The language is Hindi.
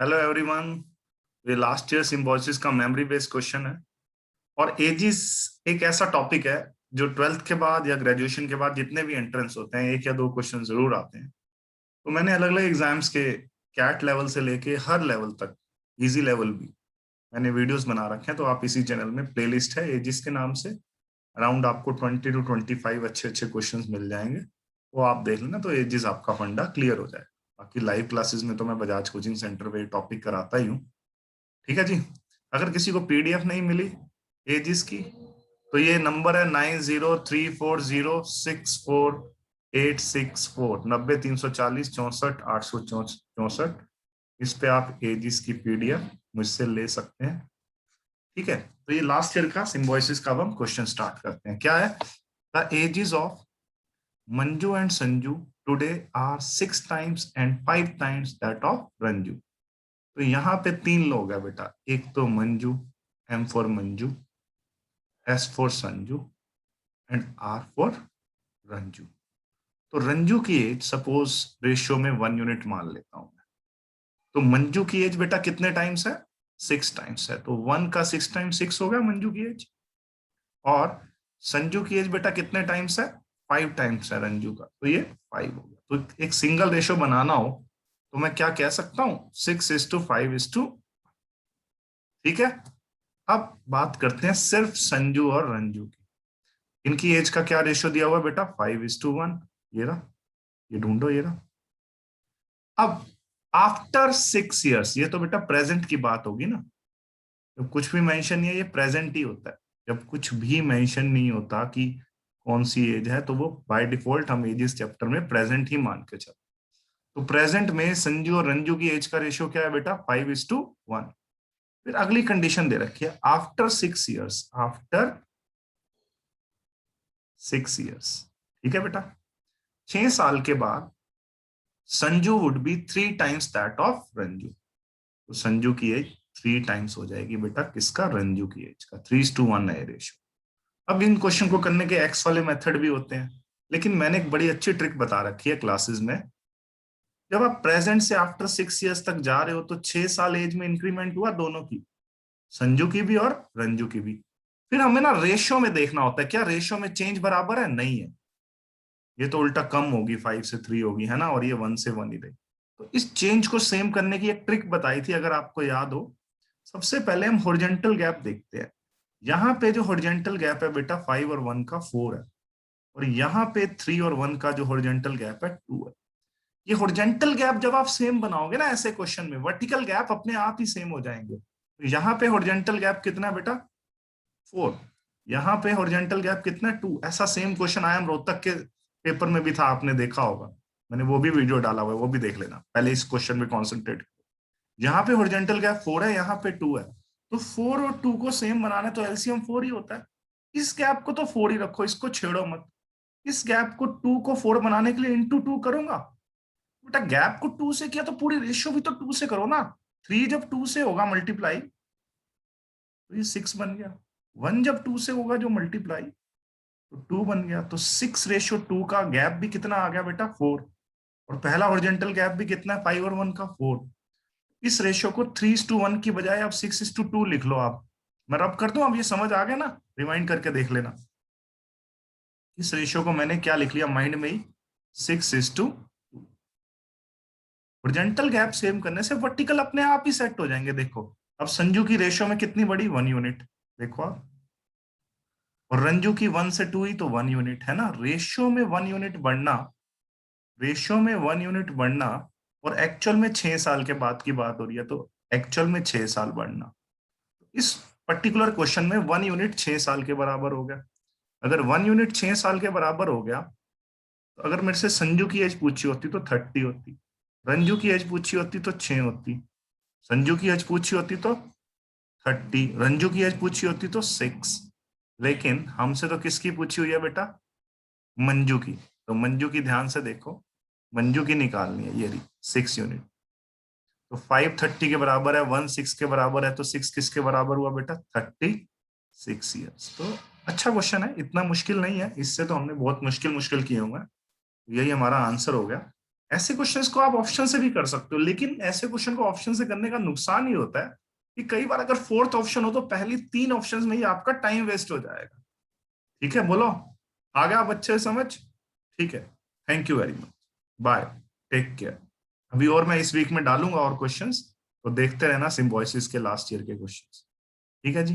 Hello everyone. ये लास्ट ईयर सिम्बोसिस का मेमोरी बेस्ड क्वेश्चन है। और एजिस एक ऐसा टॉपिक है जो ट्वेल्थ के बाद या ग्रेजुएशन के बाद जितने भी एंट्रेंस होते हैं एक या दो क्वेश्चन जरूर आते हैं। तो मैंने अलग अलग एग्जाम्स के कैट लेवल से लेके हर लेवल तक, इजी लेवल भी, मैंने वीडियोस बना रखे हैं। तो आप इसी चैनल में प्लेलिस्ट है एजिस के नाम से, अराउंड आपको 20 to 25 अच्छे अच्छे क्वेश्चंस मिल जाएंगे। वो आप देख लेना तो एजिस आपका फंडा क्लियर हो जाए। बाकी लाइव क्लासेस में तो मैं बजाज कोचिंग सेंटर पे टॉपिक कराता ही हूँ। ठीक है जी। अगर किसी को पीडीएफ नहीं मिली एजिस की, तो ये नंबर है 9034064864, 90 340 64 864। इस पे आप एजिस की पीडीएफ मुझसे ले सकते हैं। ठीक है, तो ये लास्ट ईयर का सिम्बोसिस का अब हम क्वेश्चन स्टार्ट करते हैं। क्या है? The ages of Manju and Sanju today are 6 times and 5 times that of Ranju. तो यहाँ पे तीन लोग हैं बेटा, एक तो Manju, M for Manju, S for Sanju and R for Ranju. तो रंजू की एज सपोज रेशियो में 1 यूनिट मान लेता हूं मैं। तो मंजू की एज बेटा कितने टाइम्स है? 6 टाइम्स है। तो 1 का 6 टाइम्स 6 हो गया मंजू की एज। और संजू की एज बेटा कितने टाइम्स है? 5 टाइम्स है रंजू का, तो ये 5 हो गया। तो एक सिंगल रेशियो बनाना हो तो मैं क्या कह सकता हूं? 6:5:, ठीक है। अब बात करते हैं सिर्फ संजू और रंजू की। इनकी एज का क्या रेशियो दिया हुआ है बेटा? 5:1। ये रहा, ये ढूंढो, ये रहा। अब आफ्टर 6 years, ये तो बेटा प्रेजेंट की बात होगी ना। जब कुछ भी मेंशन नहीं है, ये प्रेजेंट ही होता है। जब कुछ भी मेंशन नहीं होता कि कौन सी एज है, तो वो बाय डिफॉल्ट हम एजेस चैप्टर में प्रेजेंट ही मान के चलते। तो प्रेजेंट में संजू और रंजू की एज का रेशियो क्या है बेटा? 5:1। फिर अगली कंडीशन दे रखी है, आफ्टर 6 years, आफ्टर 6 years। ठीक है बेटा, 6 साल के बाद Sanju would be 3 times that of Ranju. तो संजू की एज 3 टाइम्स हो जाएगी बेटा किसका? रंजू की एज का। 3:1 है रेशियो। अब इन क्वेश्चन को करने के एक्स वाले मेथड भी होते हैं, लेकिन मैंने एक बड़ी अच्छी ट्रिक बता रखी है क्लासेस में। जब आप प्रेजेंट से आफ्टर 6 years तक जा रहे हो तो 6 साल एज में इंक्रीमेंट हुआ दोनों की, संजू की भी और रंजू की भी। फिर हमें ना रेशियो में देखना होता है, क्या रेशियो में चेंज बराबर है? नहीं है, ये तो उल्टा कम होगी, 5 से 3 होगी, है ना, और ये 1 से 1 ही रही। तो इस चेंज को सेम करने की एक ट्रिक बताई थी, अगर आपको याद हो। सबसे पहले हम हॉरिजॉन्टल गैप देखते हैं। यहाँ पे जो हॉरिजॉन्टल गैप है बेटा 5 और 1 का 4 है, और यहाँ पे 3 और 1 का जो हॉरिजॉन्टल गैप है 2 है। ये हॉरिजॉन्टल गैप जब आप सेम बनाओगे ना ऐसे क्वेश्चन में, वर्टिकल गैप अपने आप ही सेम हो जाएंगे। तो यहाँ पे हॉरिजॉन्टल गैप कितना है बेटा? 4। यहाँ पे हॉरिजॉन्टल गैप कितना है? 2। ऐसा सेम क्वेश्चन आया हम रोहतक के पेपर में भी था, आपने देखा होगा। मैंने वो भी वीडियो डाला हुआ है, वो भी देख लेना। पहले इस क्वेश्चन में कॉन्सेंट्रेट। यहाँ पे हॉरिजॉन्टल गैप 4 है, यहाँ पे 2 है। तो 4 और 2 को सेम बनाना है तो एलसीएम 4 ही होता है। इस गैप को तो 4 ही रखो, इसको छेड़ो मत। इस गैप को 2 को 4 बनाने के लिए इंटू 2 करूंगा। बेटा गैप को 2 से किया तो पूरी रेशियो भी तो 2 से करो ना। 3 जब 2 से होगा मल्टीप्लाई तो ये 6 बन गया। 1 जब 2 से होगा जो मल्टीप्लाई, तो 2 बन गया। तो 6:2 का गैप भी कितना आ गया बेटा? 4। और पहला ओरिजेंटल गैप भी कितना है? 5 और 1 का 4। इस रेशियो को 3:1 की बजाय आप 6:2 लिख लो। आप, मैं रब कर दूं, अब ये समझ आ गया ना? रिमाइंड करके देख लेना। इस रेशियो को मैंने क्या लिख लिया माइंड में ही? 6:2। ओरिजेंटल गैप सेम करने से वर्टिकल अपने आप ही सेट हो जाएंगे। देखो, अब संजू की रेशियो में कितनी बड़ी? 1 यूनिट। देखो आप, और रंजू की 1 से 2 ही तो 1 यूनिट है ना। रेशियो में 1 यूनिट बढ़ना, रेशियो में 1 यूनिट बढ़ना, और एक्चुअल में 6 साल के बाद की बात हो रही है, तो एक्चुअल में 6 साल बढ़ना। इस पर्टिकुलर क्वेश्चन में 1 यूनिट 6 साल के बराबर हो गया। अगर 1 यूनिट 6 साल के बराबर हो गया, तो अगर मेरे से संजू की एज पूछी होती तो 30 होती, रंजू की एज पूछी होती तो 6 होती, संजू की एज पूछी होती तो 30, रंजू की एज पूछी होती तो 6। लेकिन हमसे तो किसकी पूछी हुई है बेटा? मंजू की। तो मंजू की ध्यान से देखो, मंजू की निकालनी है, ये रही 6 यूनिट। तो 5 30 के बराबर है, 1 6 के बराबर है, तो 6 किसके बराबर हुआ बेटा? 36 years। तो अच्छा क्वेश्चन है, इतना मुश्किल नहीं है। इससे तो हमने बहुत मुश्किल मुश्किल किए होंगे। यही हमारा आंसर हो गया। ऐसे क्वेश्चंस को आप ऑप्शन से भी कर सकते हो, लेकिन ऐसे क्वेश्चन को ऑप्शन से करने का नुकसान ये होता है कि कई बार अगर फोर्थ ऑप्शन हो तो पहली 3 ऑप्शन में ही आपका टाइम वेस्ट हो जाएगा। ठीक है, बोलो आ गया बच्चे समझ? ठीक है, thank you very much, bye, take care. अभी और मैं इस वीक में डालूंगा और क्वेश्चंस, तो देखते रहना सिम्बोयसिस के लास्ट ईयर के क्वेश्चंस। ठीक है जी।